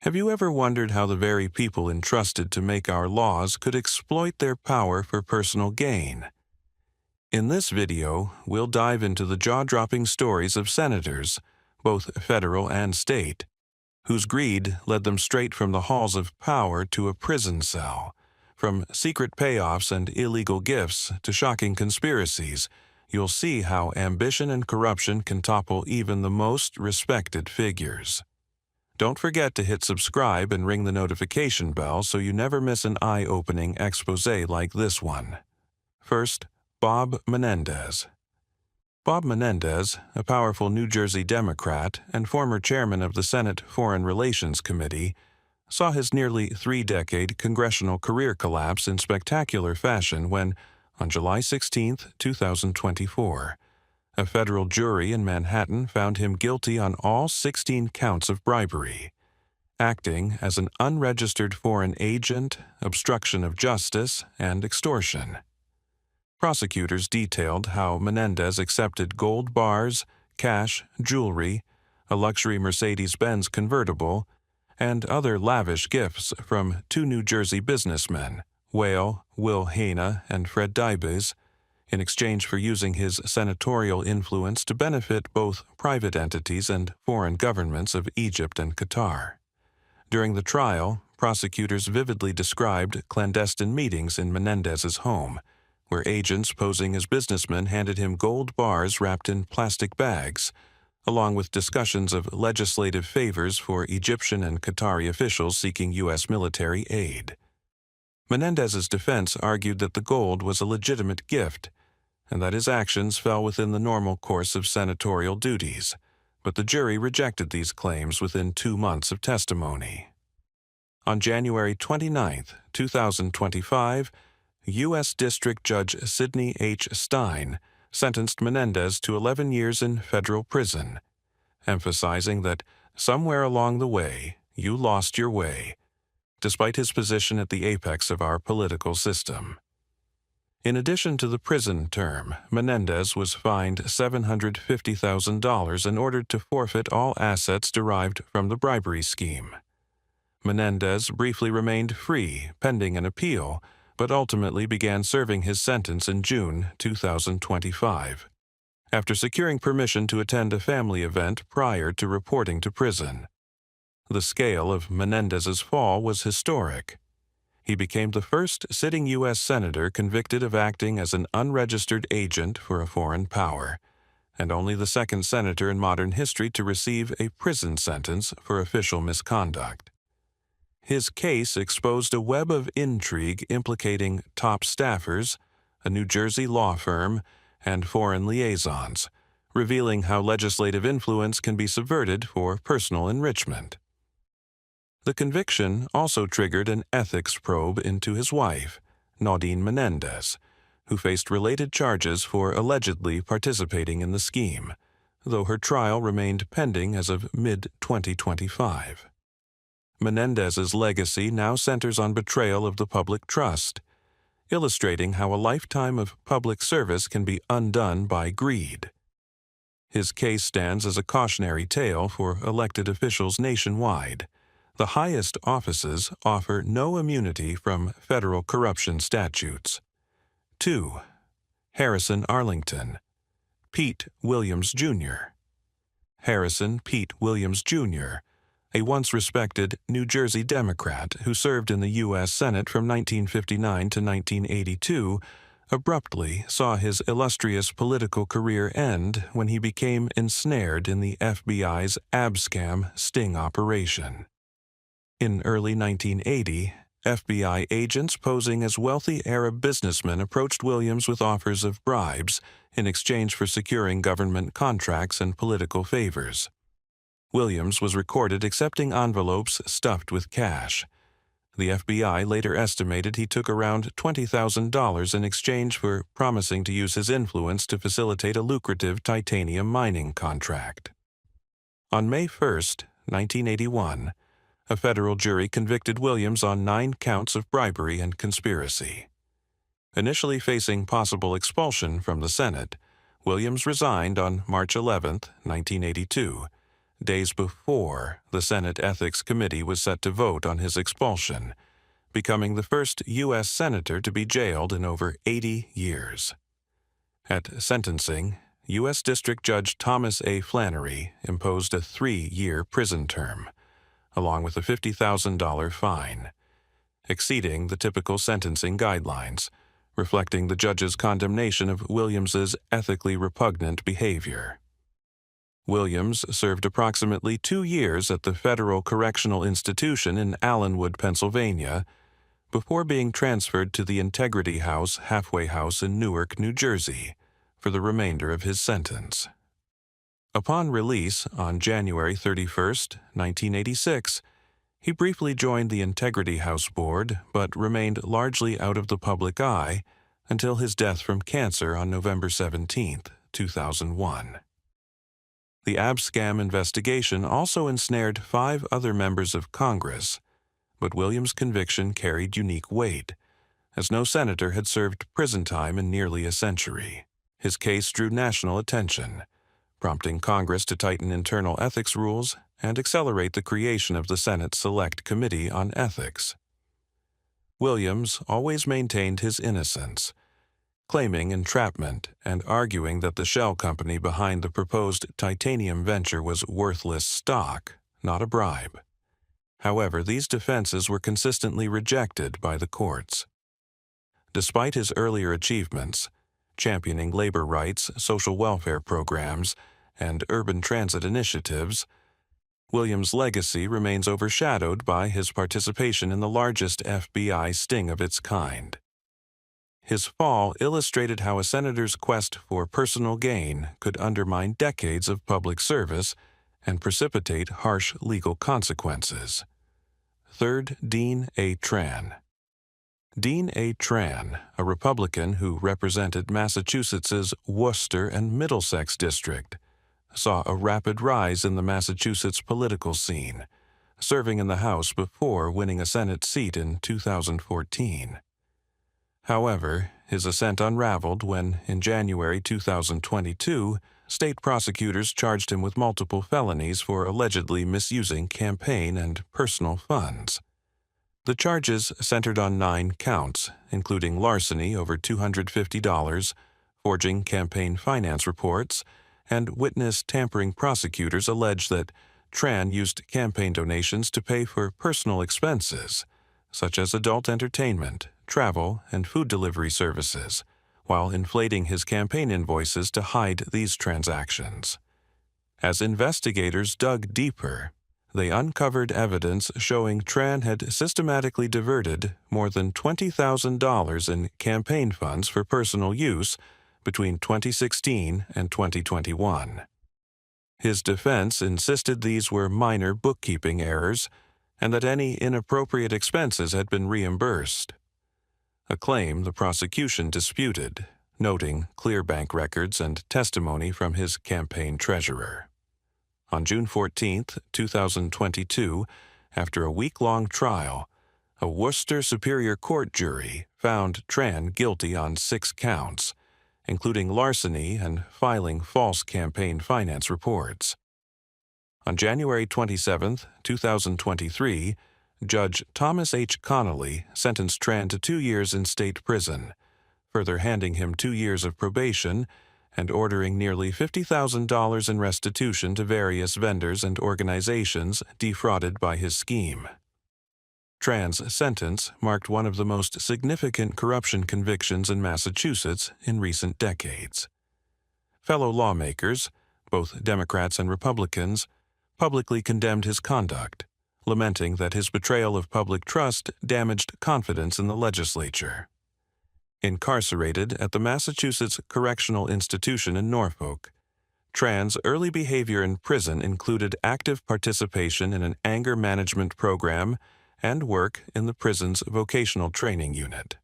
Have you ever wondered how the very people entrusted to make our laws could exploit their power for personal gain? In this video, we'll dive into the jaw-dropping stories of senators, both federal and state, whose greed led them straight from the halls of power to a prison cell. From secret payoffs and illegal gifts to shocking conspiracies, you'll see how ambition and corruption can topple even the most respected figures. Don't forget to hit subscribe and ring the notification bell so you never miss an eye-opening expose like this one. First, Bob Menendez. Bob Menendez, a powerful New Jersey Democrat and former chairman of the Senate Foreign Relations Committee, saw his nearly three-decade congressional career collapse in spectacular fashion when, on July 16, 2024, a federal jury in Manhattan found him guilty on all 16 counts of bribery, acting as an unregistered foreign agent, obstruction of justice, and extortion. Prosecutors detailed how Menendez accepted gold bars, cash, jewelry, a luxury Mercedes-Benz convertible, and other lavish gifts from two New Jersey businessmen, Will Hana and Fred Dybes, in exchange for using his senatorial influence to benefit both private entities and foreign governments of Egypt and Qatar. During the trial, prosecutors vividly described clandestine meetings in Menendez's home, where agents posing as businessmen handed him gold bars wrapped in plastic bags, along with discussions of legislative favors for Egyptian and Qatari officials seeking U.S. military aid. Menendez's defense argued that the gold was a legitimate gift, and that his actions fell within the normal course of senatorial duties, but the jury rejected these claims within 2 months of testimony. On January 29, 2025, U.S. District Judge Sidney H. Stein sentenced Menendez to 11 years in federal prison, emphasizing that somewhere along the way, you lost your way, despite his position at the apex of our political system. In addition to the prison term, Menendez was fined $750,000 and ordered to forfeit all assets derived from the bribery scheme. Menendez briefly remained free pending an appeal, but ultimately began serving his sentence in June 2025, after securing permission to attend a family event prior to reporting to prison. The scale of Menendez's fall was historic. He became the first sitting U.S. senator convicted of acting as an unregistered agent for a foreign power, and only the second senator in modern history to receive a prison sentence for official misconduct. His case exposed a web of intrigue implicating top staffers, a New Jersey law firm, and foreign liaisons, revealing how legislative influence can be subverted for personal enrichment. The conviction also triggered an ethics probe into his wife, Nadine Menendez, who faced related charges for allegedly participating in the scheme, though her trial remained pending as of mid-2025. Menendez's legacy now centers on betrayal of the public trust, illustrating how a lifetime of public service can be undone by greed. His case stands as a cautionary tale for elected officials nationwide. The highest offices offer no immunity from federal corruption statutes. 2. Harrison Arlington. Pete Williams, Jr. Harrison Pete Williams, Jr., a once respected New Jersey Democrat who served in the U.S. Senate from 1959 to 1982, abruptly saw his illustrious political career end when he became ensnared in the FBI's Abscam sting operation. In early 1980, FBI agents posing as wealthy Arab businessmen approached Williams with offers of bribes in exchange for securing government contracts and political favors. Williams was recorded accepting envelopes stuffed with cash. The FBI later estimated he took around $20,000 in exchange for promising to use his influence to facilitate a lucrative titanium mining contract. On May 1, 1981, a federal jury convicted Williams on 9 counts of bribery and conspiracy. Initially facing possible expulsion from the Senate, Williams resigned on March 11, 1982, days before the Senate Ethics Committee was set to vote on his expulsion, becoming the first U.S. senator to be jailed in over 80 years. At sentencing, U.S. District Judge Thomas A. Flannery imposed a 3-year prison term, along with a $50,000 fine, exceeding the typical sentencing guidelines, reflecting the judge's condemnation of Williams's ethically repugnant behavior. Williams served approximately 2 years at the Federal Correctional Institution in Allenwood, Pennsylvania, before being transferred to the Integrity House halfway house in Newark, New Jersey, for the remainder of his sentence. Upon release on January 31, 1986, he briefly joined the Integrity House Board but remained largely out of the public eye until his death from cancer on November 17, 2001. The Abscam investigation also ensnared 5 other members of Congress, but Williams' conviction carried unique weight, as no senator had served prison time in nearly a century. His case drew national attention, prompting Congress to tighten internal ethics rules and accelerate the creation of the Senate Select Committee on Ethics. Williams always maintained his innocence, claiming entrapment and arguing that the shell company behind the proposed titanium venture was worthless stock, not a bribe. However, these defenses were consistently rejected by the courts. Despite his earlier achievements, championing labor rights, social welfare programs, and urban transit initiatives, Williams' legacy remains overshadowed by his participation in the largest FBI sting of its kind. His fall illustrated how a senator's quest for personal gain could undermine decades of public service and precipitate harsh legal consequences. 3rd Dean A. Tran. Dean A. Tran, a Republican who represented Massachusetts's Worcester and Middlesex district, saw a rapid rise in the Massachusetts political scene, serving in the House before winning a Senate seat in 2014. However, his ascent unraveled when, in January 2022, state prosecutors charged him with multiple felonies for allegedly misusing campaign and personal funds. The charges centered on 9 counts, including larceny over $250, forging campaign finance reports, and witness tampering. Prosecutors allege that Tran used campaign donations to pay for personal expenses, such as adult entertainment, travel, and food delivery services, while inflating his campaign invoices to hide these transactions. As investigators dug deeper, they uncovered evidence showing Tran had systematically diverted more than $20,000 in campaign funds for personal use between 2016 and 2021. His defense insisted these were minor bookkeeping errors and that any inappropriate expenses had been reimbursed, a claim the prosecution disputed, noting clear bank records and testimony from his campaign treasurer. On June 14, 2022, after a week-long trial, a Worcester Superior Court jury found Tran guilty on 6 counts, including larceny and filing false campaign finance reports. On January 27, 2023, Judge Thomas H. Connolly sentenced Tran to 2 years in state prison, further handing him 2 years of probation and ordering nearly $50,000 in restitution to various vendors and organizations defrauded by his scheme. Tran's sentence marked one of the most significant corruption convictions in Massachusetts in recent decades. Fellow lawmakers, both Democrats and Republicans, publicly condemned his conduct, lamenting that his betrayal of public trust damaged confidence in the legislature. Incarcerated at the Massachusetts Correctional Institution in Norfolk, Tran's early behavior in prison included active participation in an anger management program and work in the prison's vocational training unit.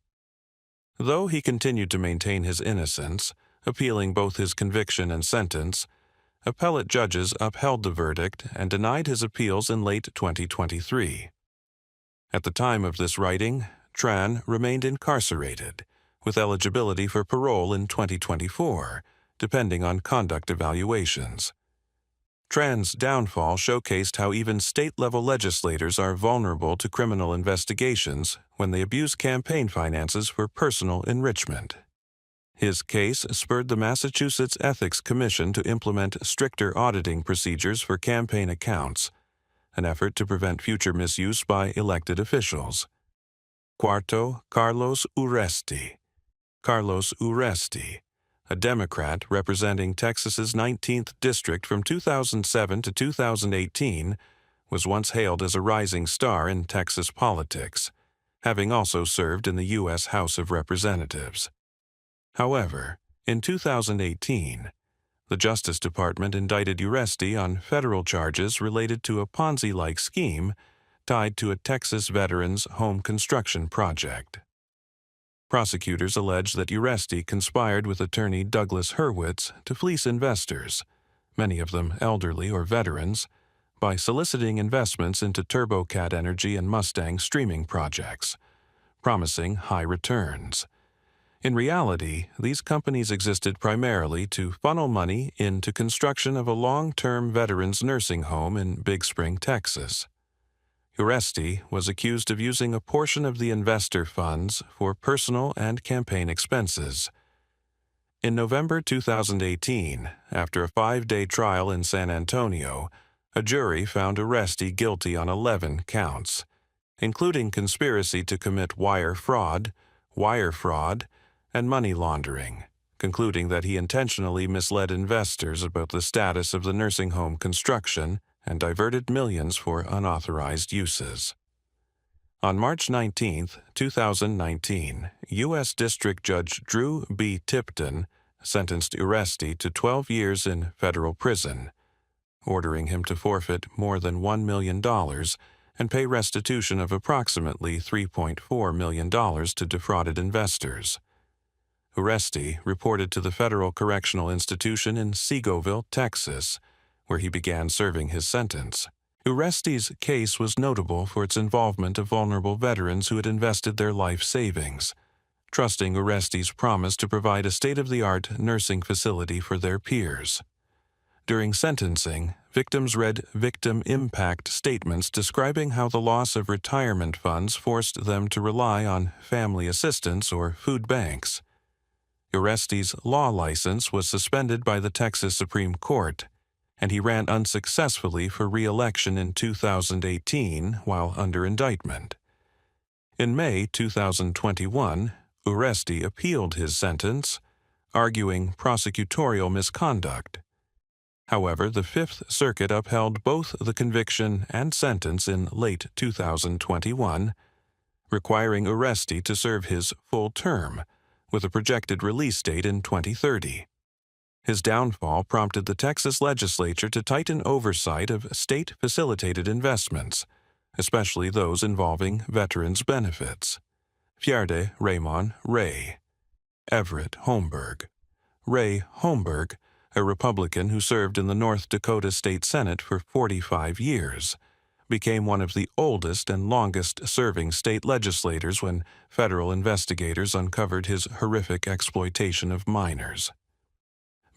Though he continued to maintain his innocence, appealing both his conviction and sentence, appellate judges upheld the verdict and denied his appeals in late 2023. At the time of this writing, Tran remained incarcerated, with eligibility for parole in 2024, depending on conduct evaluations. Tran's downfall showcased how even state-level legislators are vulnerable to criminal investigations when they abuse campaign finances for personal enrichment. His case spurred the Massachusetts Ethics Commission to implement stricter auditing procedures for campaign accounts, an effort to prevent future misuse by elected officials. Cuarto, Carlos Uresti. Carlos Uresti, a Democrat representing Texas's 19th district from 2007 to 2018, was once hailed as a rising star in Texas politics, having also served in the U.S. House of Representatives. However, in 2018, the Justice Department indicted Uresti on federal charges related to a Ponzi-like scheme tied to a Texas veterans' home construction project. Prosecutors allege that Uresti conspired with attorney Douglas Hurwitz to fleece investors, many of them elderly or veterans, by soliciting investments into TurboCat Energy and Mustang streaming projects, promising high returns. In reality, these companies existed primarily to funnel money into construction of a long-term veterans nursing home in Big Spring, Texas. Uresti was accused of using a portion of the investor funds for personal and campaign expenses. In November 2018, after a 5-day trial in San Antonio, a jury found Uresti guilty on 11 counts, including conspiracy to commit wire fraud, and money laundering, concluding that he intentionally misled investors about the status of the nursing home construction and diverted millions for unauthorized uses. On March 19, 2019, U.S. District Judge Drew B. Tipton sentenced Uresti to 12 years in federal prison, ordering him to forfeit more than $1 million and pay restitution of approximately $3.4 million to defrauded investors. Uresti reported to the Federal Correctional Institution in Segoville, Texas, where he began serving his sentence. Uresti's case was notable for its involvement of vulnerable veterans who had invested their life savings, trusting Uresti's promise to provide a state-of-the-art nursing facility for their peers. During sentencing, victims read victim impact statements describing how the loss of retirement funds forced them to rely on family assistance or food banks. Uresti's law license was suspended by the Texas Supreme Court, and he ran unsuccessfully for re-election in 2018 while under indictment. In May 2021, Uresti appealed his sentence, arguing prosecutorial misconduct. However, the Fifth Circuit upheld both the conviction and sentence in late 2021, requiring Uresti to serve his full term, with a projected release date in 2030. His downfall prompted the Texas legislature to tighten oversight of state-facilitated investments, especially those involving veterans' benefits. Fjerde Raymond Ray. Everett Holmberg. Ray Holmberg, a Republican who served in the North Dakota State Senate for 45 years, became one of the oldest and longest-serving state legislators when federal investigators uncovered his horrific exploitation of minors.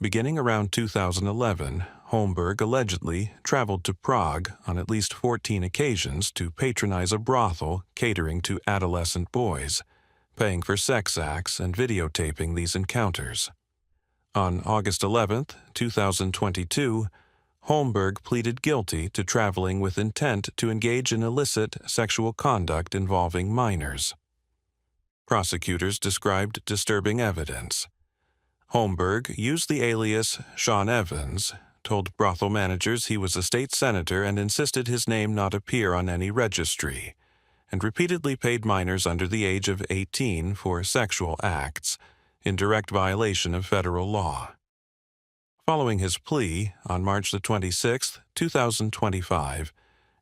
Beginning around 2011, Holmberg allegedly traveled to Prague on at least 14 occasions to patronize a brothel catering to adolescent boys, paying for sex acts and videotaping these encounters. On August 11, 2022, Holmberg pleaded guilty to traveling with intent to engage in illicit sexual conduct involving minors. Prosecutors described disturbing evidence. Holmberg used the alias Sean Evans, told brothel managers he was a state senator and insisted his name not appear on any registry, and repeatedly paid minors under the age of 18 for sexual acts, in direct violation of federal law. Following his plea, on March 26, 2025,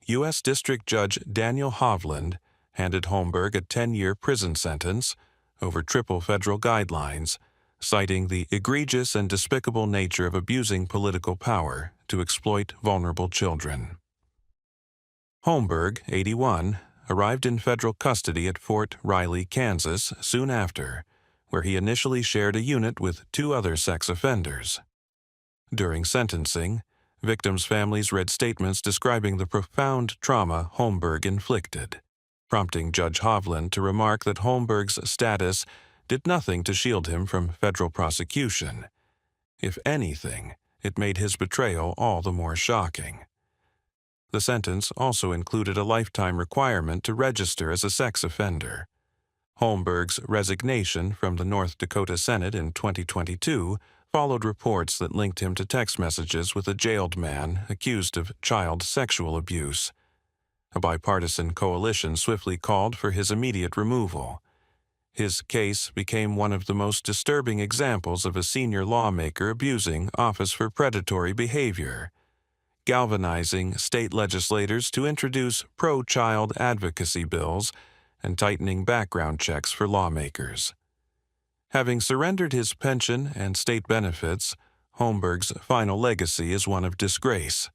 U.S. District Judge Daniel Hovland handed Holmberg a 10-year prison sentence over triple federal guidelines, citing the egregious and despicable nature of abusing political power to exploit vulnerable children. Holmberg, 81, arrived in federal custody at Fort Riley, Kansas, soon after, where he initially shared a unit with 2 other sex offenders. During sentencing, Victims' families read statements describing the profound trauma Holmberg inflicted, prompting Judge Hovland to remark that Holmberg's status did nothing to shield him from federal prosecution. If anything, it made his betrayal all the more shocking. The sentence also included a lifetime requirement to register as a sex offender. Holmberg's resignation from the North Dakota Senate in 2022 followed reports that linked him to text messages with a jailed man accused of child sexual abuse. A bipartisan coalition swiftly called for his immediate removal. His case became one of the most disturbing examples of a senior lawmaker abusing office for predatory behavior, galvanizing state legislators to introduce pro-child advocacy bills and tightening background checks for lawmakers. Having surrendered his pension and state benefits, Holmberg's final legacy is one of disgrace,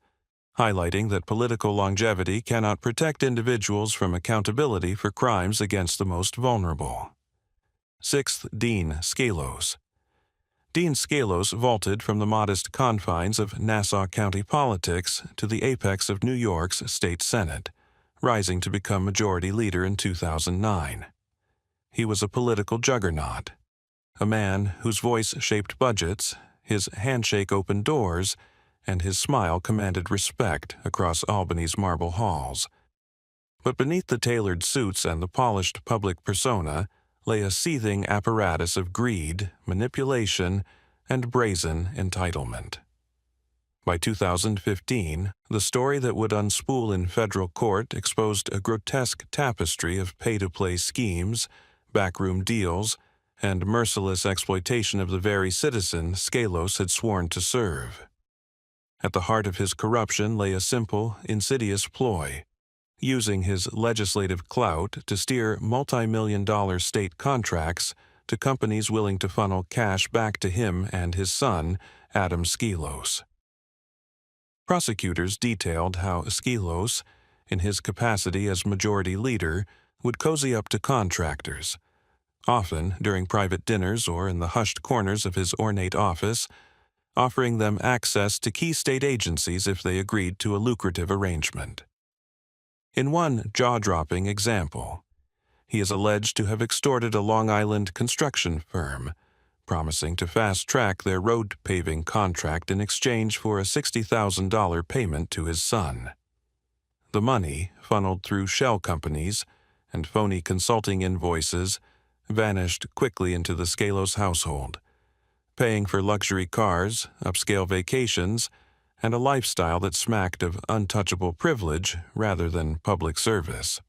highlighting that political longevity cannot protect individuals from accountability for crimes against the most vulnerable. 6th, Dean Skelos. Dean Skelos vaulted from the modest confines of Nassau County politics to the apex of New York's state Senate, rising to become majority leader in 2009. He was a political juggernaut, a man whose voice shaped budgets, his handshake opened doors, and his smile commanded respect across Albany's marble halls. But beneath the tailored suits and the polished public persona lay a seething apparatus of greed, manipulation, and brazen entitlement. By 2015, the story that would unspool in federal court exposed a grotesque tapestry of pay-to-play schemes, backroom deals, and merciless exploitation of the very citizen Skelos had sworn to serve. At the heart of his corruption lay a simple, insidious ploy, using his legislative clout to steer multi-million-dollar state contracts to companies willing to funnel cash back to him and his son, Adam Skelos. Prosecutors detailed how Skelos, in his capacity as majority leader, would cozy up to contractors, often during private dinners or in the hushed corners of his ornate office, offering them access to key state agencies if they agreed to a lucrative arrangement. In one jaw-dropping example, he is alleged to have extorted a Long Island construction firm, promising to fast-track their road paving contract in exchange for a $60,000 payment to his son. The money, funneled through shell companies and phony consulting invoices, vanished quickly into the Skelos household, paying for luxury cars, upscale vacations, and a lifestyle that smacked of untouchable privilege rather than public service.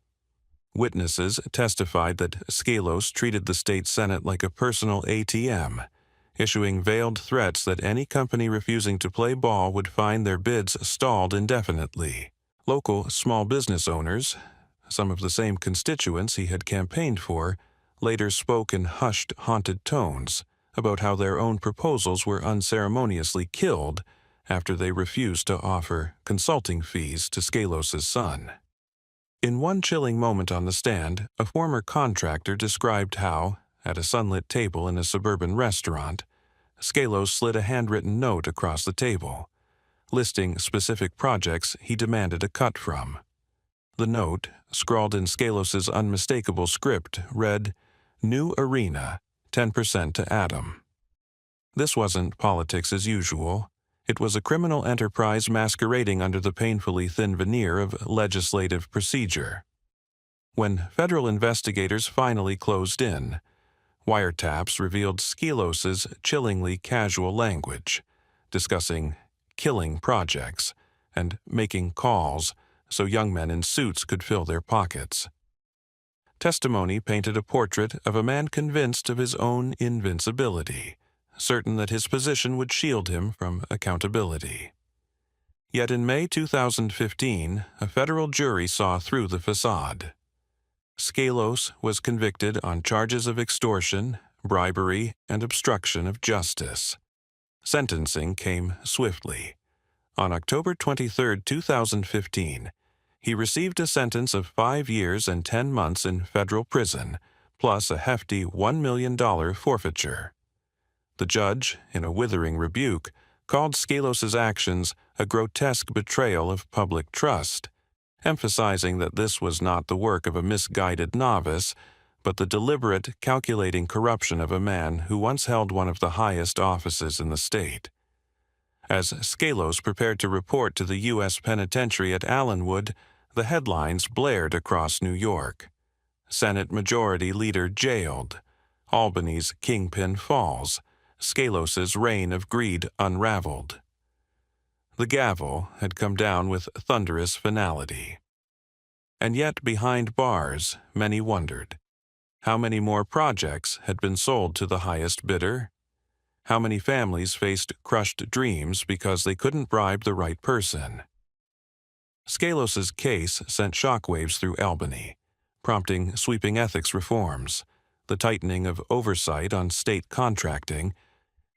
Witnesses testified that Skelos treated the state Senate like a personal ATM, issuing veiled threats that any company refusing to play ball would find their bids stalled indefinitely. Local small business owners, some of the same constituents he had campaigned for, later spoke in hushed, haunted tones about how their own proposals were unceremoniously killed after they refused to offer consulting fees to Skelos' son. In one chilling moment on the stand, a former contractor described how, at a sunlit table in a suburban restaurant, Skelos slid a handwritten note across the table, listing specific projects he demanded a cut from. The note, scrawled in Skelos' unmistakable script, read, "New arena, 10% to Adam." This wasn't politics as usual. It was a criminal enterprise masquerading under the painfully thin veneer of legislative procedure. When federal investigators finally closed in, wiretaps revealed Skelos' chillingly casual language, discussing killing projects and making calls so young men in suits could fill their pockets. Testimony painted a portrait of a man convinced of his own invincibility, certain that his position would shield him from accountability. Yet in May 2015, a federal jury saw through the facade. Skelos was convicted on charges of extortion, bribery, and obstruction of justice. Sentencing came swiftly. On October 23, 2015, he received a sentence of 5 years and 10 months in federal prison, plus a hefty $1 million forfeiture. The judge, in a withering rebuke, called Skelos' actions a grotesque betrayal of public trust, emphasizing that this was not the work of a misguided novice, but the deliberate, calculating corruption of a man who once held one of the highest offices in the state. As Skelos prepared to report to the U.S. Penitentiary at Allenwood, the headlines blared across New York. Senate Majority Leader jailed. Albany's kingpin falls. Skelos' reign of greed unraveled. The gavel had come down with thunderous finality. And yet behind bars, many wondered. How many more projects had been sold to the highest bidder? How many families faced crushed dreams because they couldn't bribe the right person? Skelos' case sent shockwaves through Albany, prompting sweeping ethics reforms, the tightening of oversight on state contracting,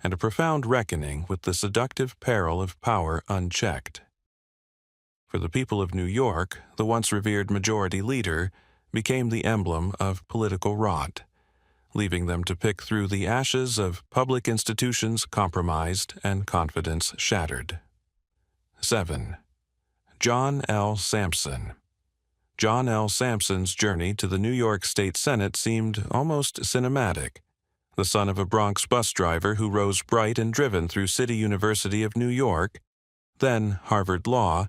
and a profound reckoning with the seductive peril of power unchecked. For the people of New York, the once revered majority leader became the emblem of political rot, leaving them to pick through the ashes of public institutions compromised and confidence shattered. 7. John L. Sampson. John L. Sampson's journey to the New York State Senate seemed almost cinematic. The son of a Bronx bus driver who rose bright and driven through City University of New York, then Harvard Law,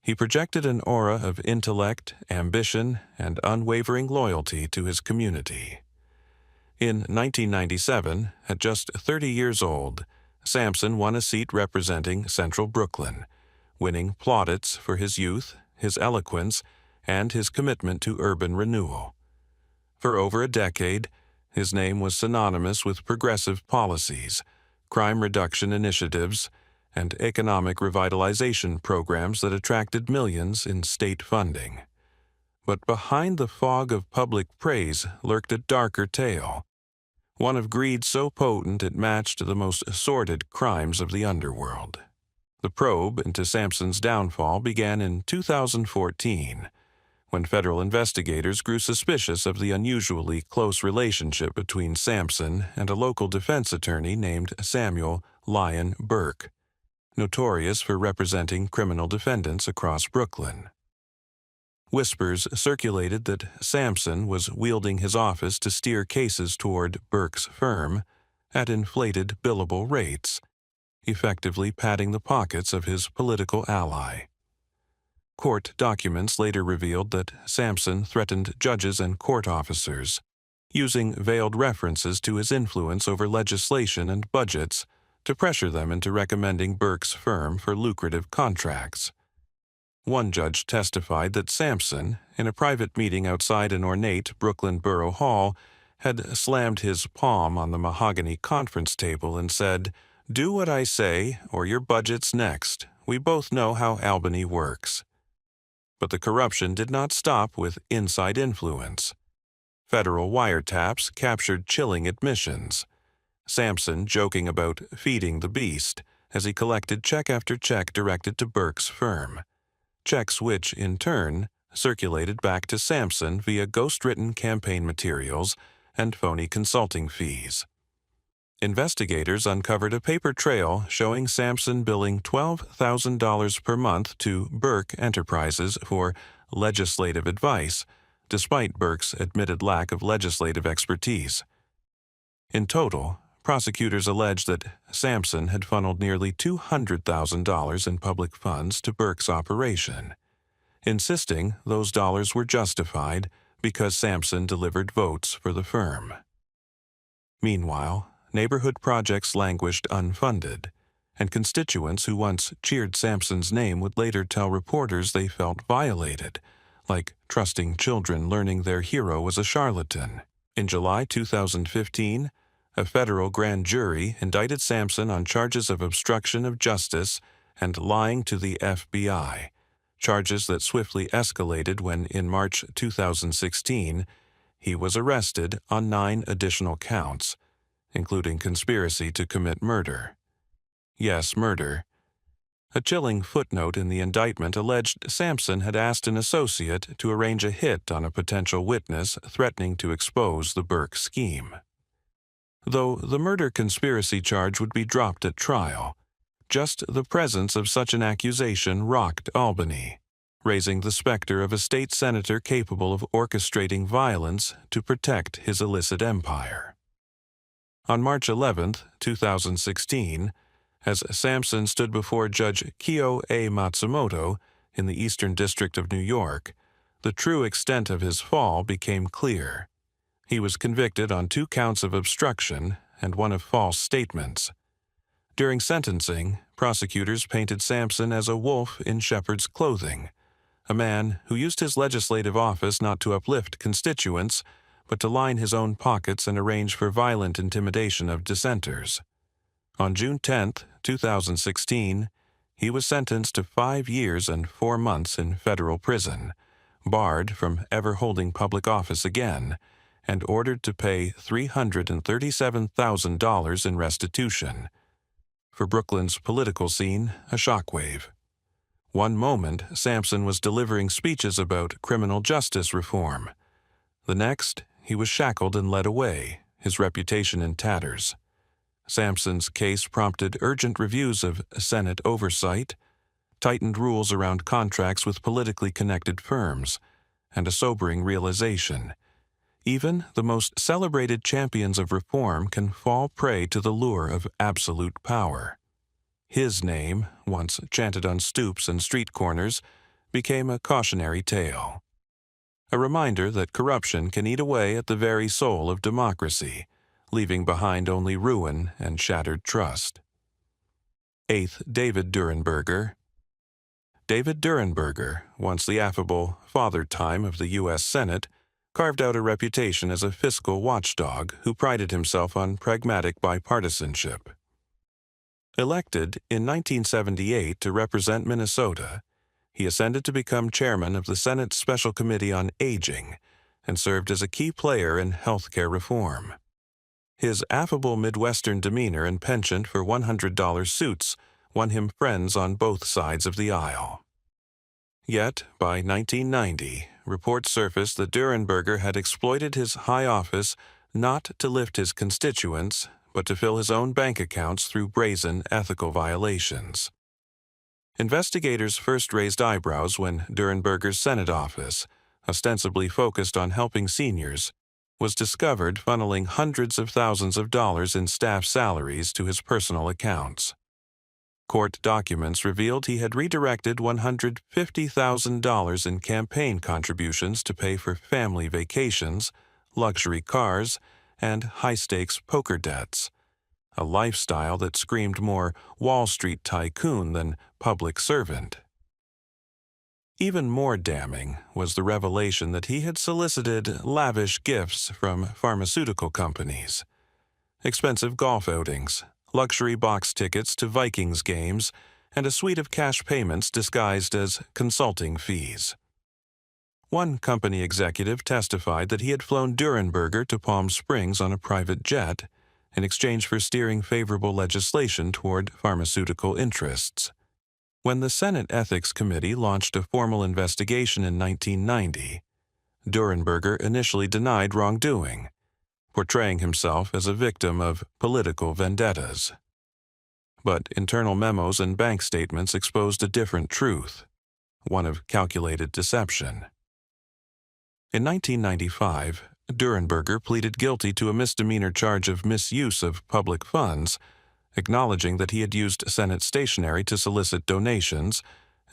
he projected an aura of intellect, ambition, and unwavering loyalty to his community. In 1997, at just 30 years old, Sampson won a seat representing Central Brooklyn, winning plaudits for his youth, his eloquence, and his commitment to urban renewal. For over a decade, his name was synonymous with progressive policies, crime reduction initiatives, and economic revitalization programs that attracted millions in state funding. But behind the fog of public praise lurked a darker tale, one of greed so potent it matched the most sordid crimes of the underworld. The probe into Sampson's downfall began in 2014, when federal investigators grew suspicious of the unusually close relationship between Sampson and a local defense attorney named Samuel Lyon Burke, notorious for representing criminal defendants across Brooklyn. Whispers circulated that Sampson was wielding his office to steer cases toward Burke's firm at inflated billable rates, effectively padding the pockets of his political ally. Court documents later revealed that Sampson threatened judges and court officers, using veiled references to his influence over legislation and budgets to pressure them into recommending Burke's firm for lucrative contracts. One judge testified that Sampson, in a private meeting outside an ornate Brooklyn Borough Hall, had slammed his palm on the mahogany conference table and said, "Do what I say, or your budget's next. We both know how Albany works." But the corruption did not stop with inside influence. Federal wiretaps captured chilling admissions. Sampson joking about feeding the beast as he collected check after check directed to Burke's firm, checks which, in turn, circulated back to Sampson via ghost-written campaign materials and phony consulting fees. Investigators uncovered a paper trail showing Sampson billing $12,000 per month to Burke Enterprises for legislative advice, despite Burke's admitted lack of legislative expertise. In total, prosecutors alleged that Sampson had funneled nearly $200,000 in public funds to Burke's operation, insisting those dollars were justified because Sampson delivered votes for the firm. Meanwhile, neighborhood projects languished unfunded, and constituents who once cheered Sampson's name would later tell reporters they felt violated, like trusting children learning their hero was a charlatan. In July 2015, a federal grand jury indicted Sampson on charges of obstruction of justice and lying to the FBI, charges that swiftly escalated when, in March 2016, he was arrested on 9 additional counts, including conspiracy to commit murder. Yes, murder. A chilling footnote in the indictment alleged Sampson had asked an associate to arrange a hit on a potential witness threatening to expose the Burke scheme. Though the murder conspiracy charge would be dropped at trial, Just the presence of such an accusation rocked Albany, raising the specter of a state senator capable of orchestrating violence to protect his illicit empire. On March 11, 2016, as Sampson stood before Judge Kyo A. Matsumoto in the Eastern District of New York, the true extent of his fall became clear. He was convicted on 2 counts of obstruction and 1 of false statements. During sentencing, prosecutors painted Sampson as a wolf in shepherd's clothing, a man who used his legislative office not to uplift constituents, but to line his own pockets and arrange for violent intimidation of dissenters. On June 10, 2016, he was sentenced to 5 years and 4 months in federal prison, barred from ever holding public office again, and ordered to pay $337,000 in restitution. For Brooklyn's political scene, a shockwave. One moment, Sampson was delivering speeches about criminal justice reform. The next, he was shackled and led away, his reputation in tatters. Sampson's case prompted urgent reviews of Senate oversight, tightened rules around contracts with politically connected firms, and a sobering realization: even the most celebrated champions of reform can fall prey to the lure of absolute power. His name, once chanted on stoops and street corners, became a cautionary tale. A reminder that corruption can eat away at the very soul of democracy, leaving behind only ruin and shattered trust. 8th, David Durenberger. David Durenberger, once the affable Father Time of the U.S. Senate, carved out a reputation as a fiscal watchdog who prided himself on pragmatic bipartisanship. Elected in 1978 to represent Minnesota, he ascended to become chairman of the Senate's Special Committee on Aging and served as a key player in healthcare reform. His affable Midwestern demeanor and penchant for $100 suits won him friends on both sides of the aisle. Yet, by 1990, reports surfaced that Durenberger had exploited his high office not to lift his constituents, but to fill his own bank accounts through brazen ethical violations. Investigators first raised eyebrows when Durenberger's Senate office, ostensibly focused on helping seniors, was discovered funneling hundreds of thousands of dollars in staff salaries to his personal accounts. Court documents revealed he had redirected $150,000 in campaign contributions to pay for family vacations, luxury cars, and high-stakes poker debts, a lifestyle that screamed more Wall Street tycoon than public servant. Even more damning was the revelation that he had solicited lavish gifts from pharmaceutical companies. Expensive golf outings, luxury box tickets to Vikings games, and a suite of cash payments disguised as consulting fees. One company executive testified that he had flown Durenberger to Palm Springs on a private jet in exchange for steering favorable legislation toward pharmaceutical interests. When the Senate Ethics Committee launched a formal investigation in 1990, Durenberger initially denied wrongdoing, portraying himself as a victim of political vendettas. But internal memos and bank statements exposed a different truth, one of calculated deception. In 1995, Durenberger pleaded guilty to a misdemeanor charge of misuse of public funds, acknowledging that he had used Senate stationery to solicit donations,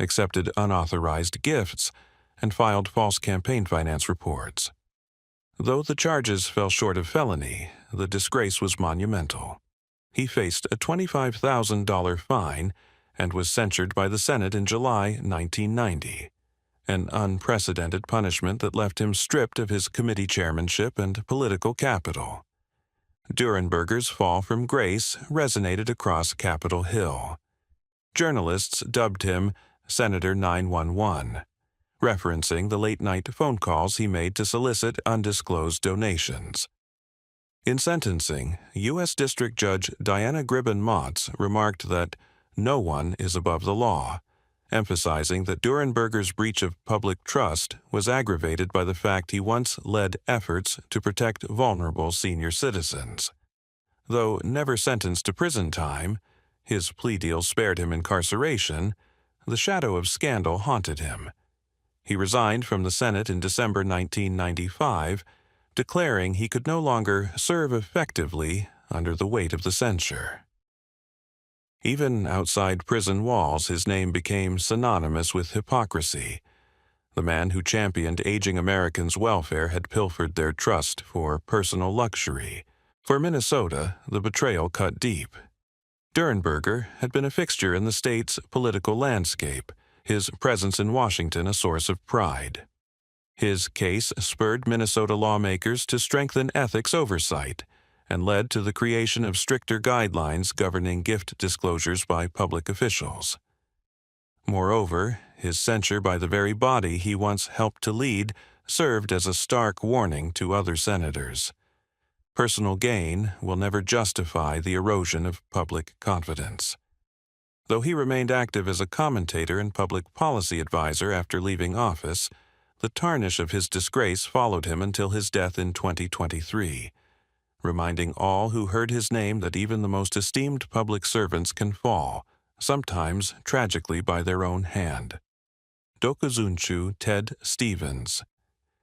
accepted unauthorized gifts, and filed false campaign finance reports. Though the charges fell short of felony, the disgrace was monumental. He faced a $25,000 fine and was censured by the Senate in July 1990, an unprecedented punishment that left him stripped of his committee chairmanship and political capital. Durenberger's fall from grace resonated across Capitol Hill. Journalists dubbed him Senator 911, referencing the late-night phone calls he made to solicit undisclosed donations. In sentencing, U.S. District Judge Diana Gribben-Motz remarked that no one is above the law, emphasizing that Durenberger's breach of public trust was aggravated by the fact he once led efforts to protect vulnerable senior citizens. Though never sentenced to prison time, His plea deal spared him incarceration. The shadow of scandal haunted him. He resigned from the Senate in December 1995, declaring he could no longer serve effectively under the weight of the censure. Even outside prison walls, his name became synonymous with hypocrisy. The man who championed aging Americans' welfare had pilfered their trust for personal luxury. For Minnesota, the betrayal cut deep. Durenberger had been a fixture in the state's political landscape, his presence in Washington a source of pride. His case spurred Minnesota lawmakers to strengthen ethics oversight and led to the creation of stricter guidelines governing gift disclosures by public officials. Moreover, his censure by the very body he once helped to lead served as a stark warning to other senators. Personal gain will never justify the erosion of public confidence. Though he remained active as a commentator and public policy advisor after leaving office, the tarnish of his disgrace followed him until his death in 2023, reminding all who heard his name that even the most esteemed public servants can fall, sometimes tragically by their own hand. Dokuzunshu Ted Stevens.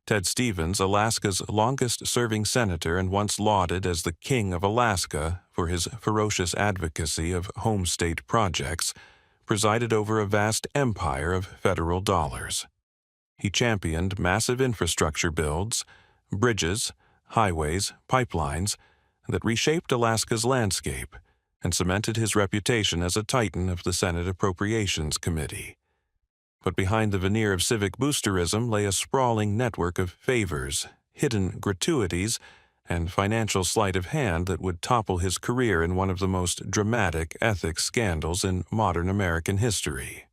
Ted Stevens, Alaska's longest-serving senator and once lauded as the King of Alaska for his ferocious advocacy of home state projects, presided over a vast empire of federal dollars. He championed massive infrastructure builds, bridges, highways, pipelines, that reshaped Alaska's landscape and cemented his reputation as a titan of the Senate Appropriations Committee. But behind the veneer of civic boosterism lay a sprawling network of favors, hidden gratuities, and financial sleight of hand that would topple his career in one of the most dramatic ethics scandals in modern American history.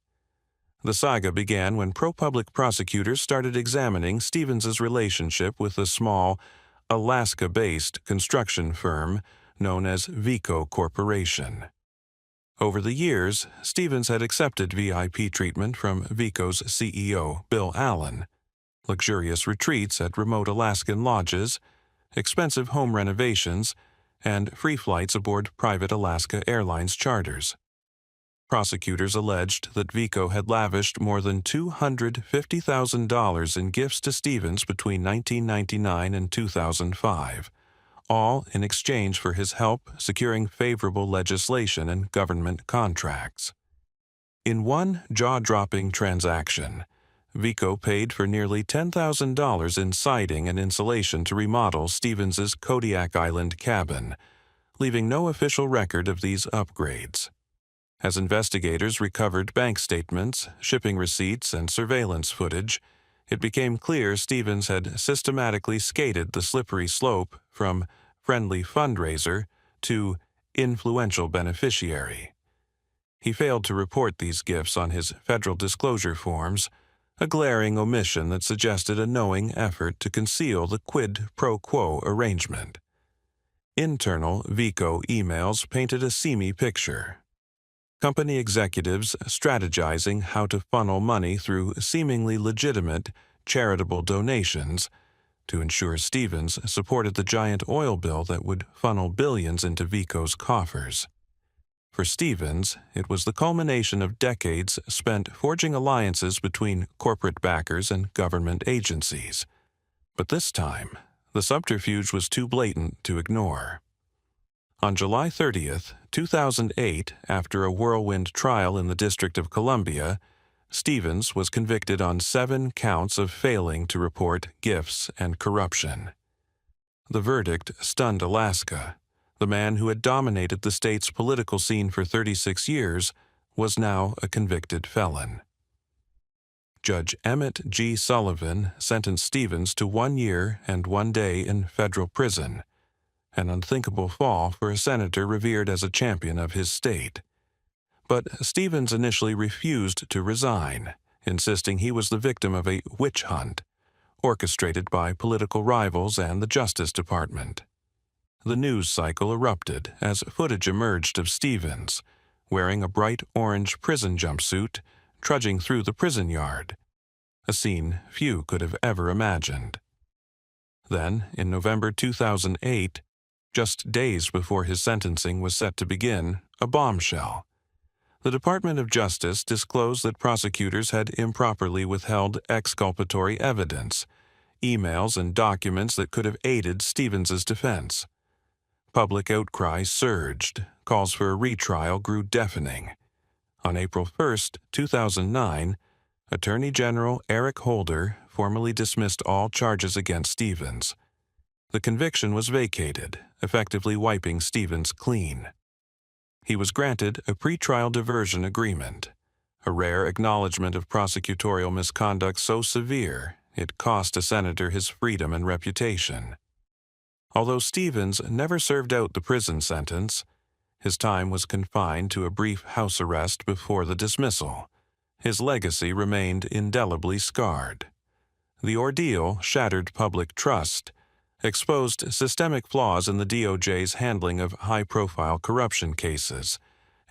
The saga began when pro-public prosecutors started examining Stevens's relationship with a small, Alaska-based construction firm known as Veeco Corporation. Over the years, Stevens had accepted VIP treatment from Veeco's CEO, Bill Allen, luxurious retreats at remote Alaskan lodges, expensive home renovations, and free flights aboard private Alaska Airlines charters. Prosecutors alleged that Veeco had lavished more than $250,000 in gifts to Stevens between 1999 and 2005. All in exchange for his help securing favorable legislation and government contracts. In one jaw-dropping transaction, Veeco paid for nearly $10,000 in siding and insulation to remodel Stevens's Kodiak Island cabin, leaving no official record of these upgrades. As investigators recovered bank statements, shipping receipts, and surveillance footage, it became clear Stevens had systematically skated the slippery slope from friendly fundraiser to influential beneficiary. He failed to report these gifts on his federal disclosure forms, a glaring omission that suggested a knowing effort to conceal the quid pro quo arrangement. Internal Veeco emails painted a seamy picture. Company executives strategizing how to funnel money through seemingly legitimate, charitable donations to ensure Stevens supported the giant oil bill that would funnel billions into Veeco's coffers. For Stevens, it was the culmination of decades spent forging alliances between corporate backers and government agencies. But this time, the subterfuge was too blatant to ignore. On July 30th, 2008, after a whirlwind trial in the District of Columbia, Stevens was convicted on 7 counts of failing to report gifts and corruption. The verdict stunned Alaska. The man who had dominated the state's political scene for 36 years was now a convicted felon. Judge Emmett G. Sullivan sentenced Stevens to 1 year and 1 day in federal prison, an unthinkable fall for a senator revered as a champion of his state. But Stevens initially refused to resign, insisting he was the victim of a witch hunt, orchestrated by political rivals and the Justice Department. The news cycle erupted as footage emerged of Stevens, wearing a bright orange prison jumpsuit, trudging through the prison yard, a scene few could have ever imagined. Then, in November 2008, just days before his sentencing was set to begin, a bombshell. The Department of Justice disclosed that prosecutors had improperly withheld exculpatory evidence, emails and documents that could have aided Stevens's defense. Public outcry surged. Calls for a retrial grew deafening. On April 1, 2009, Attorney General Eric Holder formally dismissed all charges against Stevens. The conviction was vacated, effectively wiping Stevens clean. He was granted a pretrial diversion agreement, a rare acknowledgement of prosecutorial misconduct so severe it cost a senator his freedom and reputation. Although Stevens never served out the prison sentence, his time was confined to a brief house arrest before the dismissal. His legacy remained indelibly scarred. The ordeal shattered public trust, exposed systemic flaws in the DOJ's handling of high-profile corruption cases,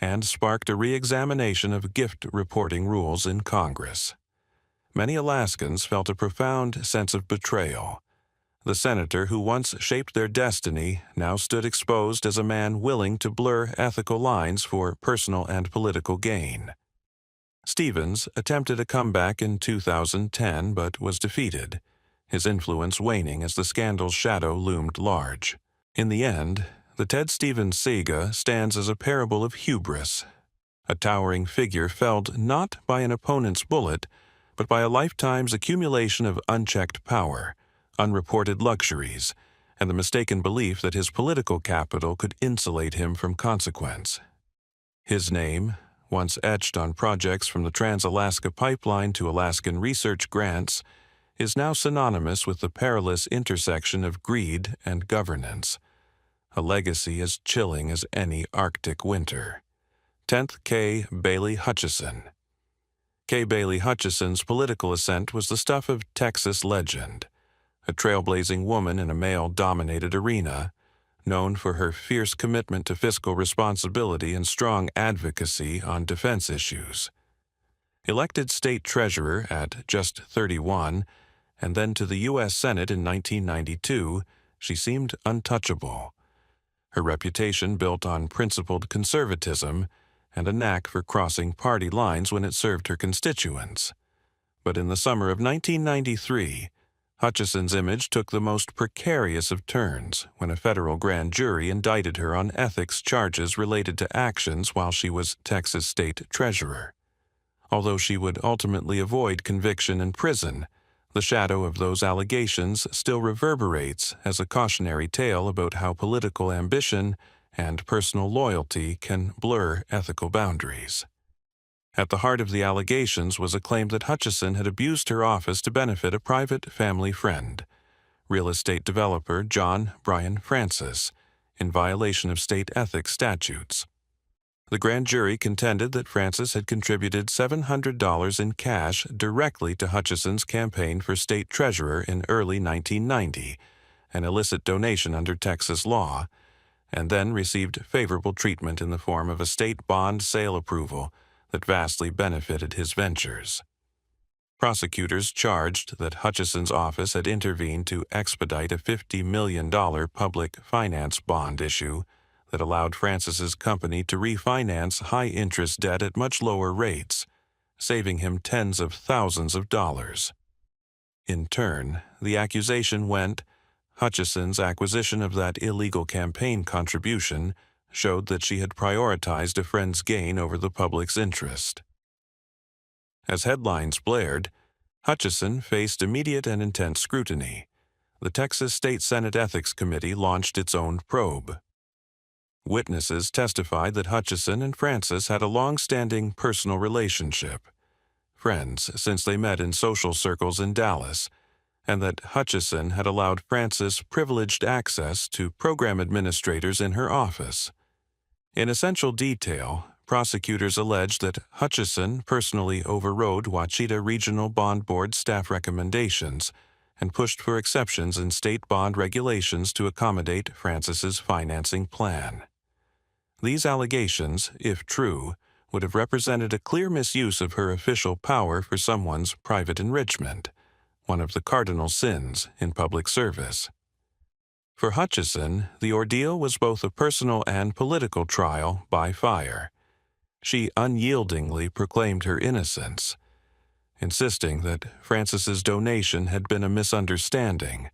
and sparked a re-examination of gift reporting rules in Congress. Many Alaskans felt a profound sense of betrayal. The senator who once shaped their destiny now stood exposed as a man willing to blur ethical lines for personal and political gain. Stevens attempted a comeback in 2010 but was defeated, his influence waning as the scandal's shadow loomed large. In the end, the Ted Stevens saga stands as a parable of hubris, a towering figure felled not by an opponent's bullet, but by a lifetime's accumulation of unchecked power, unreported luxuries, and the mistaken belief that his political capital could insulate him from consequence. His name, once etched on projects from the Trans-Alaska Pipeline to Alaskan research grants, is now synonymous with the perilous intersection of greed and governance, a legacy as chilling as any Arctic winter. 10th Kay Bailey Hutchison. Kay Bailey Hutchison's political ascent was the stuff of Texas legend, a trailblazing woman in a male-dominated arena, known for her fierce commitment to fiscal responsibility and strong advocacy on defense issues. Elected state treasurer at just 31, and then to the U.S. Senate in 1992, she seemed untouchable. Her reputation built on principled conservatism and a knack for crossing party lines when it served her constituents. But in the summer of 1993, Hutchison's image took the most precarious of turns when a federal grand jury indicted her on ethics charges related to actions while she was Texas state treasurer. Although she would ultimately avoid conviction and prison, the shadow of those allegations still reverberates as a cautionary tale about how political ambition and personal loyalty can blur ethical boundaries. At the heart of the allegations was a claim that Hutchison had abused her office to benefit a private family friend, real estate developer John Brian Francis, in violation of state ethics statutes. The grand jury contended that Francis had contributed $700 in cash directly to Hutchison's campaign for state treasurer in early 1990, an illicit donation under Texas law, and then received favorable treatment in the form of a state bond sale approval that vastly benefited his ventures. Prosecutors charged that Hutchison's office had intervened to expedite a $50 million public finance bond issue that allowed Francis's company to refinance high-interest debt at much lower rates, saving him tens of thousands of dollars. In turn, the accusation went, Hutchison's acquisition of that illegal campaign contribution showed that she had prioritized a friend's gain over the public's interest. As headlines blared, Hutchison faced immediate and intense scrutiny. The Texas State Senate Ethics Committee launched its own probe. Witnesses testified that Hutchison and Francis had a long-standing personal relationship, friends since they met in social circles in Dallas, and that Hutchison had allowed Francis privileged access to program administrators in her office. In essential detail, prosecutors alleged that Hutchison personally overrode Ouachita Regional Bond Board staff recommendations and pushed for exceptions in state bond regulations to accommodate Francis's financing plan. These allegations, if true, would have represented a clear misuse of her official power for someone's private enrichment, one of the cardinal sins in public service. For Hutchison, the ordeal was both a personal and political trial by fire. She unyieldingly proclaimed her innocence, insisting that Francis's donation had been a misunderstanding,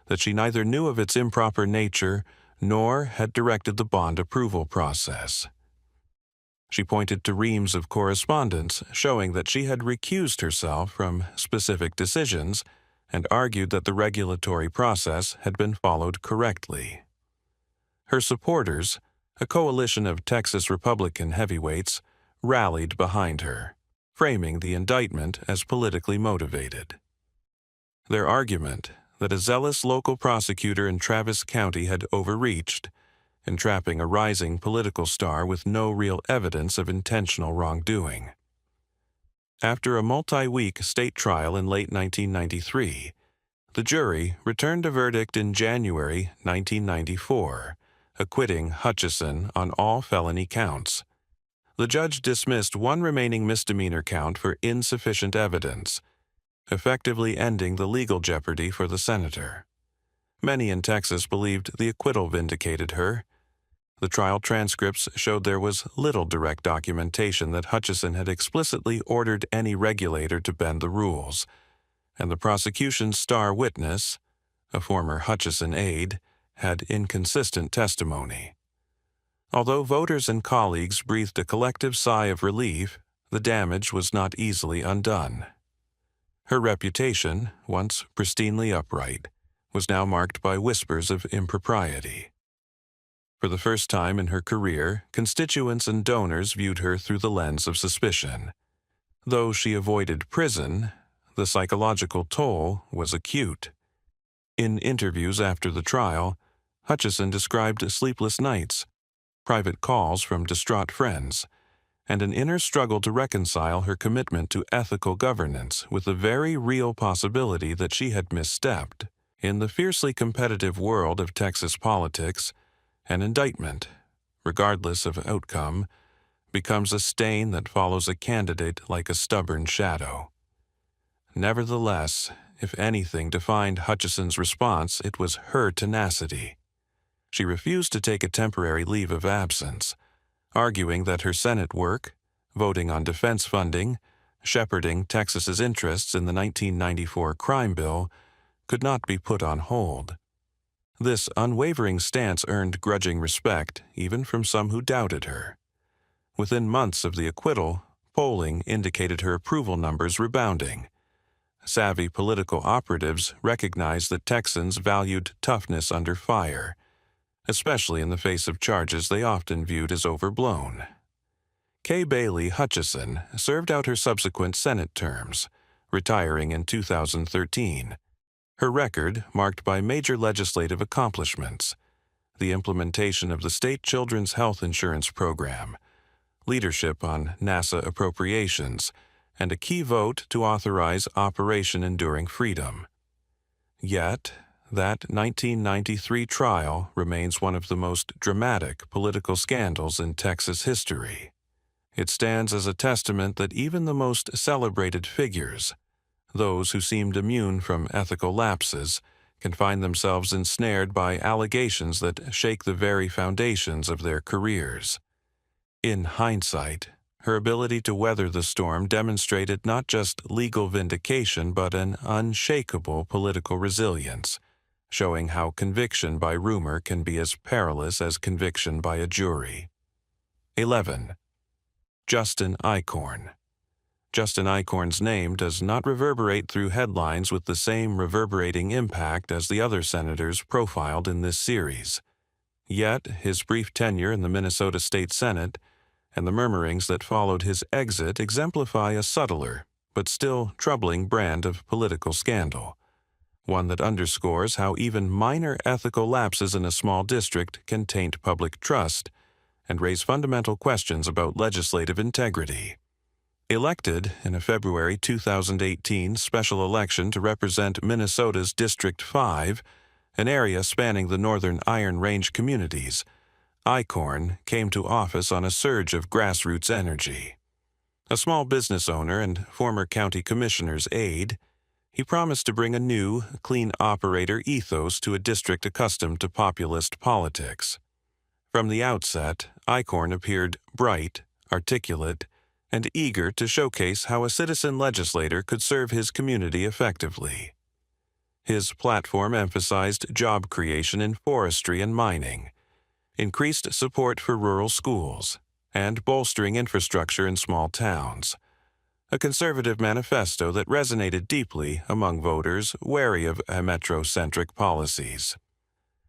that she neither knew of its improper nature nor had directed the bond approval process. She pointed to reams of correspondence showing that she had recused herself from specific decisions and argued that the regulatory process had been followed correctly. Her supporters, a coalition of Texas Republican heavyweights, rallied behind her, framing the indictment as politically motivated. Their argument that a zealous local prosecutor in Travis County had overreached, entrapping a rising political star with no real evidence of intentional wrongdoing. After a multi-week state trial in late 1993, the jury returned a verdict in January 1994, acquitting Hutchison on all felony counts. The judge dismissed one remaining misdemeanor count for insufficient evidence, effectively ending the legal jeopardy for the senator. Many in Texas believed the acquittal vindicated her. The trial transcripts showed there was little direct documentation that Hutchison had explicitly ordered any regulator to bend the rules, and the prosecution's star witness, a former Hutchison aide, had inconsistent testimony. Although voters and colleagues breathed a collective sigh of relief, the damage was not easily undone. Her reputation, once pristinely upright, was now marked by whispers of impropriety. For the first time in her career, constituents and donors viewed her through the lens of suspicion. Though she avoided prison, the psychological toll was acute. In interviews after the trial, Hutchison described sleepless nights, private calls from distraught friends, and an inner struggle to reconcile her commitment to ethical governance with the very real possibility that she had misstepped. In the fiercely competitive world of Texas politics, an indictment, regardless of outcome, becomes a stain that follows a candidate like a stubborn shadow. Nevertheless, if anything defined Hutchison's response, it was her tenacity. She refused to take a temporary leave of absence, arguing that her Senate work, voting on defense funding, shepherding Texas's interests in the 1994 crime bill, could not be put on hold. This unwavering stance earned grudging respect even from some who doubted her. Within months of the acquittal, polling indicated her approval numbers rebounding. Savvy political operatives recognized that Texans valued toughness under fire, especially in the face of charges they often viewed as overblown. Kay Bailey Hutchison served out her subsequent Senate terms, retiring in 2013. Her record marked by major legislative accomplishments, the implementation of the state children's health insurance program, leadership on NASA appropriations, and a key vote to authorize Operation Enduring Freedom. Yet, that 1993 trial remains one of the most dramatic political scandals in Texas history. It stands as a testament that even the most celebrated figures, those who seemed immune from ethical lapses, can find themselves ensnared by allegations that shake the very foundations of their careers. In hindsight, her ability to weather the storm demonstrated not just legal vindication but an unshakable political resilience, showing how conviction by rumor can be as perilous as conviction by a jury. 11. Justin Eichorn. Justin Eichorn's name does not reverberate through headlines with the same reverberating impact as the other senators profiled in this series. Yet, his brief tenure in the Minnesota State Senate and the murmurings that followed his exit exemplify a subtler, but still troubling brand of political scandal, one that underscores how even minor ethical lapses in a small district can taint public trust and raise fundamental questions about legislative integrity. Elected in a February 2018 special election to represent Minnesota's District 5, an area spanning the northern Iron Range communities, Eichorn came to office on a surge of grassroots energy. A small business owner and former county commissioner's aide, He promised to bring a new, clean operator ethos to a district accustomed to populist politics. From the outset, Eichorn appeared bright, articulate, and eager to showcase how a citizen legislator could serve his community effectively. His platform emphasized job creation in forestry and mining, increased support for rural schools, and bolstering infrastructure in small towns. A conservative manifesto that resonated deeply among voters wary of metrocentric policies.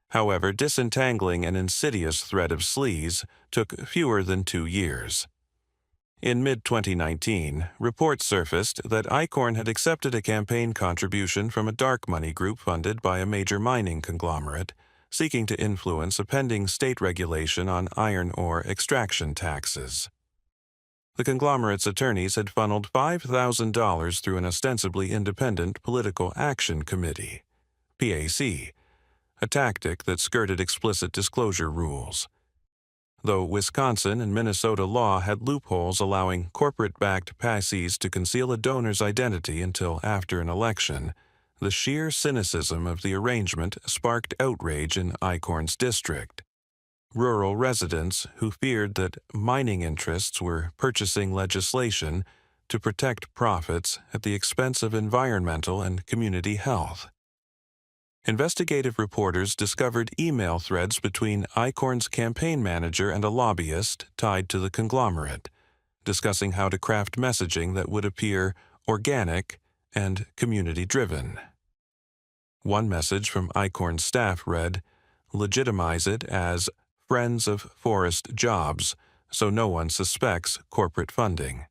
However, disentangling an insidious thread of sleaze took fewer than 2 years. In mid-2019, reports surfaced that Eichorn had accepted a campaign contribution from a dark money group funded by a major mining conglomerate, seeking to influence a pending state regulation on iron ore extraction taxes. The conglomerate's attorneys had funneled $5,000 through an ostensibly independent Political Action Committee, PAC, a tactic that skirted explicit disclosure rules. Though Wisconsin and Minnesota law had loopholes allowing corporate-backed PACs to conceal a donor's identity until after an election, the sheer cynicism of the arrangement sparked outrage in Eichorn's district. Rural residents who feared that mining interests were purchasing legislation to protect profits at the expense of environmental and community health. Investigative reporters discovered email threads between Eichorn's campaign manager and a lobbyist tied to the conglomerate, discussing how to craft messaging that would appear organic and community-driven. One message from Eichorn's staff read, "Legitimize it as Friends of Forest Jobs, so no one suspects corporate funding."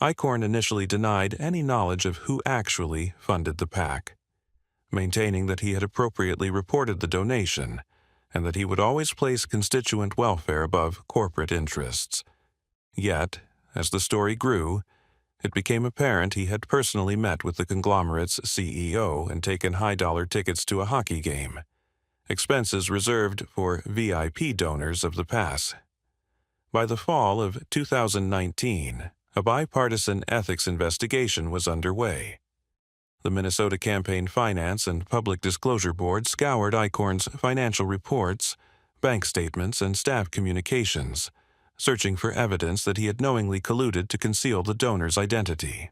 Eichorn initially denied any knowledge of who actually funded the PAC, maintaining that he had appropriately reported the donation and that he would always place constituent welfare above corporate interests. Yet, as the story grew, it became apparent he had personally met with the conglomerate's CEO and taken high-dollar tickets to a hockey game, expenses reserved for VIP donors of the pass. By the fall of 2019, a bipartisan ethics investigation was underway. The Minnesota Campaign Finance and Public Disclosure Board scoured Eichorn's financial reports, bank statements, and staff communications, searching for evidence that he had knowingly colluded to conceal the donor's identity.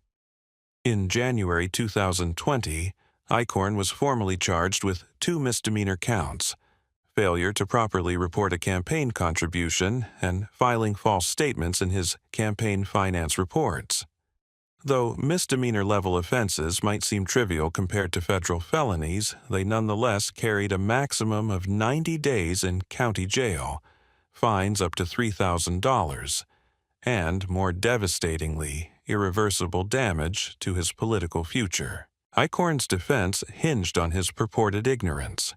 In January 2020, Eichorn was formally charged with 2 misdemeanor counts: failure to properly report a campaign contribution and filing false statements in his campaign finance reports. Though misdemeanor-level offenses might seem trivial compared to federal felonies, they nonetheless carried a maximum of 90 days in county jail, fines up to $3,000, and, more devastatingly, irreversible damage to his political future. Eichorn's defense hinged on his purported ignorance.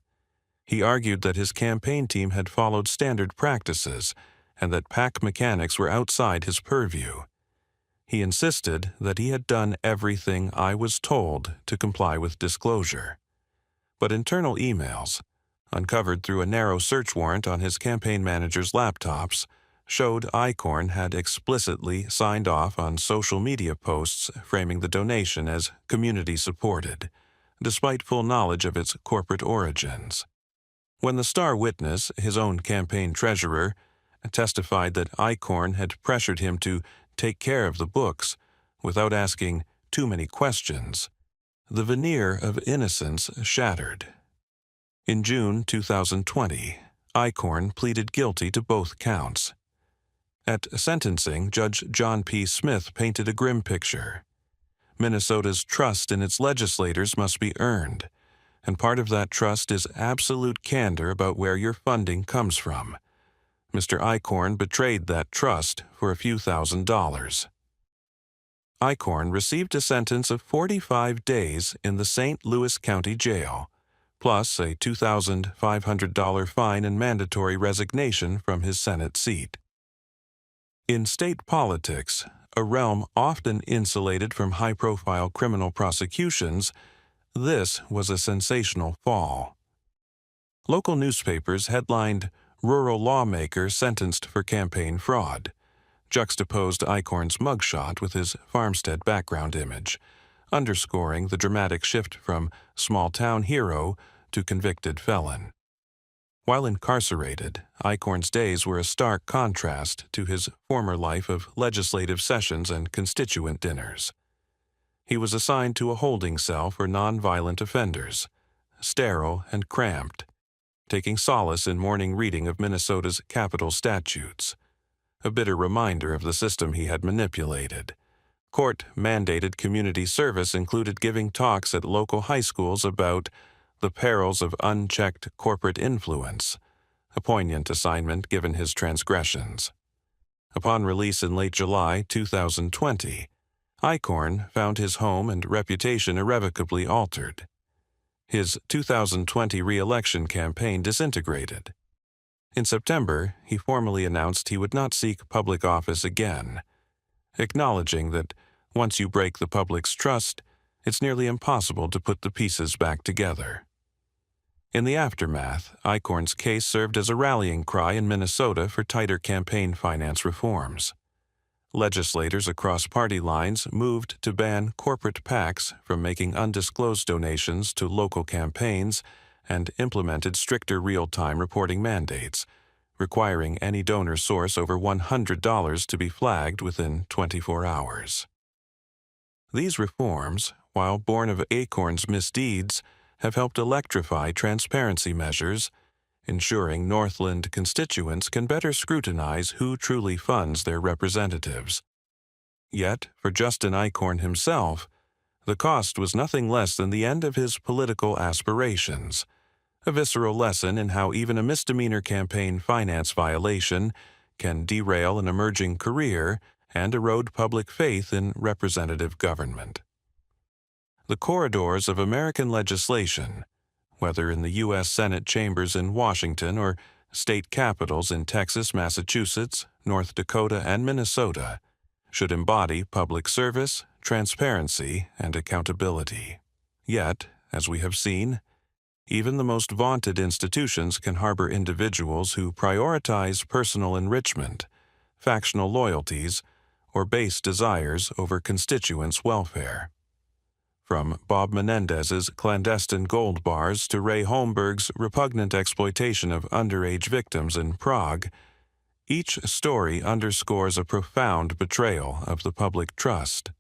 He argued that his campaign team had followed standard practices and that PAC mechanics were outside his purview. He insisted that he had done everything I was told to comply with disclosure. But internal emails, uncovered through a narrow search warrant on his campaign manager's laptops, showed Eichorn had explicitly signed off on social media posts framing the donation as community-supported, despite full knowledge of its corporate origins. When the Star Witness, his own campaign treasurer, testified that Eichorn had pressured him to take care of the books without asking too many questions, the veneer of innocence shattered. In June 2020, Eichorn pleaded guilty to both counts. At sentencing, Judge John P. Smith painted a grim picture. Minnesota's trust in its legislators must be earned, and part of that trust is absolute candor about where your funding comes from. Mr. Eichorn betrayed that trust for a few $1,000s. Eichorn received a sentence of 45 days in the St. Louis County Jail, plus a $2,500 fine and mandatory resignation from his Senate seat. In state politics, a realm often insulated from high-profile criminal prosecutions, this was a sensational fall. Local newspapers headlined, "Rural Lawmaker Sentenced for Campaign Fraud," juxtaposed Eichorn's mugshot with his farmstead background image, underscoring the dramatic shift from small-town hero to convicted felon. While incarcerated, Eichhorn's days were a stark contrast to his former life of legislative sessions and constituent dinners. He was assigned to a holding cell for nonviolent offenders, sterile and cramped, taking solace in morning reading of Minnesota's capital statutes, a bitter reminder of the system he had manipulated. Court-mandated community service included giving talks at local high schools about the perils of unchecked corporate influence, a poignant assignment given his transgressions. Upon release in late July 2020, Eichhorn found his home and reputation irrevocably altered. His 2020 re-election campaign disintegrated. In September, he formally announced he would not seek public office again, acknowledging that once you break the public's trust, it's nearly impossible to put the pieces back together. In the aftermath, Eichhorn's case served as a rallying cry in Minnesota for tighter campaign finance reforms. Legislators across party lines moved to ban corporate PACs from making undisclosed donations to local campaigns and implemented stricter real-time reporting mandates, requiring any donor source over $100 to be flagged within 24 hours. These reforms, while born of Eichhorn's misdeeds, have helped electrify transparency measures, ensuring Northland constituents can better scrutinize who truly funds their representatives. Yet, for Justin Eichhorn himself, the cost was nothing less than the end of his political aspirations, a visceral lesson in how even a misdemeanor campaign finance violation can derail an emerging career and erode public faith in representative government. The corridors of American legislation, whether in the U.S. Senate chambers in Washington or state capitals in Texas, Massachusetts, North Dakota, and Minnesota, should embody public service, transparency, and accountability. Yet, as we have seen, even the most vaunted institutions can harbor individuals who prioritize personal enrichment, factional loyalties, or base desires over constituents' welfare. From Bob Menendez's clandestine gold bars to Ray Holmberg's repugnant exploitation of underage victims in Prague, each story underscores a profound betrayal of the public trust.